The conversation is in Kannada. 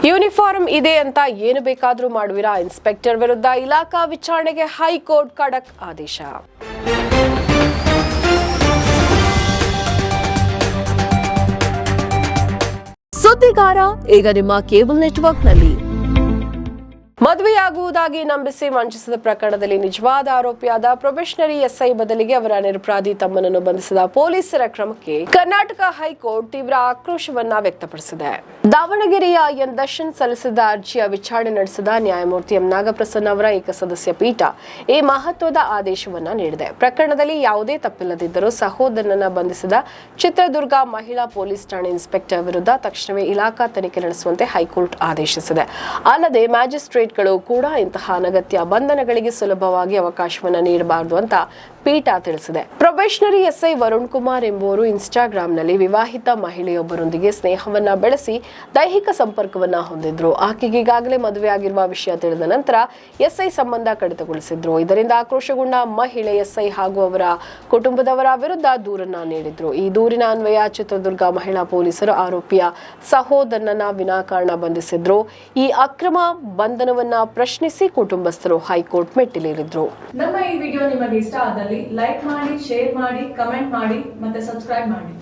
ಯೂನಿಫಾರ್ಮ್ ಇದೆ ಅಂತ ಏನು ಬೇಕಾದರೂ ಮಾಡುವಿರಾ? ಇನ್ಸ್ಪೆಕ್ಟರ್ ವಿರುದ್ಧ ಇಲಾಖಾ ವಿಚಾರಣೆಗೆ ಹೈಕೋರ್ಟ್ ಖಡಕ್ ಆದೇಶ. ಸುದ್ದಿಗಾರ ಈಗ ನಿಮ್ಮ ಕೇಬಲ್ ನೆಟ್ವರ್ಕ್ನಲ್ಲಿ. ಮದುವೆಯಾಗುವುದಾಗಿ ನಂಬಿಸಿ ವಂಚಿಸಿದ ಪ್ರಕರಣದಲ್ಲಿ ನಿಜವಾದ ಆರೋಪಿಯಾದ ಪ್ರೊಬೇಷನರಿ ಎಸ್ಐ ಬದಲಿಗೆ ಅವರ ನಿರಪರಾಧಿ ತಮ್ಮನನ್ನು ಬಂಧಿಸಿದ ಪೊಲೀಸರ ಕ್ರಮಕ್ಕೆ ಕರ್ನಾಟಕ ಹೈಕೋರ್ಟ್ ತೀವ್ರ ಆಕ್ರೋಶವನ್ನ ವ್ಯಕ್ತಪಡಿಸಿದೆ. ದಾವಣಗೆರೆಯ ಎನ್ ದರ್ಶನ್ ಸಲ್ಲಿಸಿದ ಅರ್ಜಿಯ ವಿಚಾರಣೆ ನಡೆಸಿದ ನ್ಯಾಯಮೂರ್ತಿ ಎಂ ನಾಗಪ್ರಸನ್ನ ಅವರ ಏಕಸದಸ್ಯ ಪೀಠ ಈ ಮಹತ್ವದ ಆದೇಶವನ್ನ ನೀಡಿದೆ. ಪ್ರಕರಣದಲ್ಲಿ ಯಾವುದೇ ತಪ್ಪಿಲ್ಲದಿದ್ದರೂ ಸಹೋದರನನ್ನ ಬಂಧಿಸಿದ ಚಿತ್ರದುರ್ಗ ಮಹಿಳಾ ಪೊಲೀಸ್ ಠಾಣೆ ಇನ್ಸ್ಪೆಕ್ಟರ್ ವಿರುದ್ಧ ತಕ್ಷಣವೇ ಇಲಾಖಾ ತನಿಖೆ ನಡೆಸುವಂತೆ ಹೈಕೋರ್ಟ್ ಆದೇಶಿಸಿದೆ. ಅಲ್ಲದೆ ಮ್ಯಾಜಿಸ್ಟ್ರೇಟ್ ಕೂಡ ಇಂತಹ ಅನಗತ್ಯ ಬಂಧನಗಳಿಗೆ ಸುಲಭವಾಗಿ ಅವಕಾಶವನ್ನ ನೀಡಬಾರದು ಅಂತ ಪೀಠ ತಿಳಿಸಿದೆ. ಪ್ರೊಬೇಷನರಿ ಎಸ್ಐ ವರುಣ್ ಕುಮಾರ್ ಎಂಬುವರು ಇನ್ಸ್ಟಾಗ್ರಾಂನಲ್ಲಿ ವಿವಾಹಿತ ಮಹಿಳೆಯೊಬ್ಬರೊಂದಿಗೆ ಸ್ನೇಹವನ್ನ ಬೆಳೆಸಿ ದೈಹಿಕ ಸಂಪರ್ಕವನ್ನ ಹೊಂದಿದ್ರು. ಆಕೆಗೆ ಈಗಾಗಲೇ ಮದುವೆಯಾಗಿರುವ ವಿಷಯ ತಿಳಿದ ನಂತರ ಎಸ್ಐ ಸಂಬಂಧ ಕಡಿತಗೊಳಿಸಿದ್ರು. ಇದರಿಂದ ಆಕ್ರೋಶಗೊಂಡ ಮಹಿಳೆ ಎಸ್ಐ ಹಾಗೂ ಅವರ ಕುಟುಂಬದವರ ವಿರುದ್ಧ ದೂರನ್ನ ನೀಡಿದ್ರು. ಈ ದೂರಿನ ಅನ್ವಯ ಚಿತ್ರದುರ್ಗ ಮಹಿಳಾ ಪೊಲೀಸರು ಆರೋಪಿಯ ಸಹೋದರನನ್ನ ವಿನಾಕಾರಣ ಬಂಧಿಸಿದ್ರು. ಈ ಅಕ್ರಮ ಬಂಧನವನ್ನ ಪ್ರಶ್ನಿಸಿ ಕುಟುಂಬಸ್ಥರು ಹೈಕೋರ್ಟ್ ಮೆಟ್ಟಿಲೇರಿದ್ರು. ನಮ್ಮ ಈ ವಿಡಿಯೋ ನಿಮಗೆ ಇಷ್ಟ ಆದಲ್ಲಿ ಲೈಕ್ ಮಾಡಿ, ಶೇರ್ ಮಾಡಿ, ಕಮೆಂಟ್ ಮಾಡಿ ಮತ್ತೆ ಸಬ್ಸ್ಕ್ರೈಬ್ ಮಾಡಿ.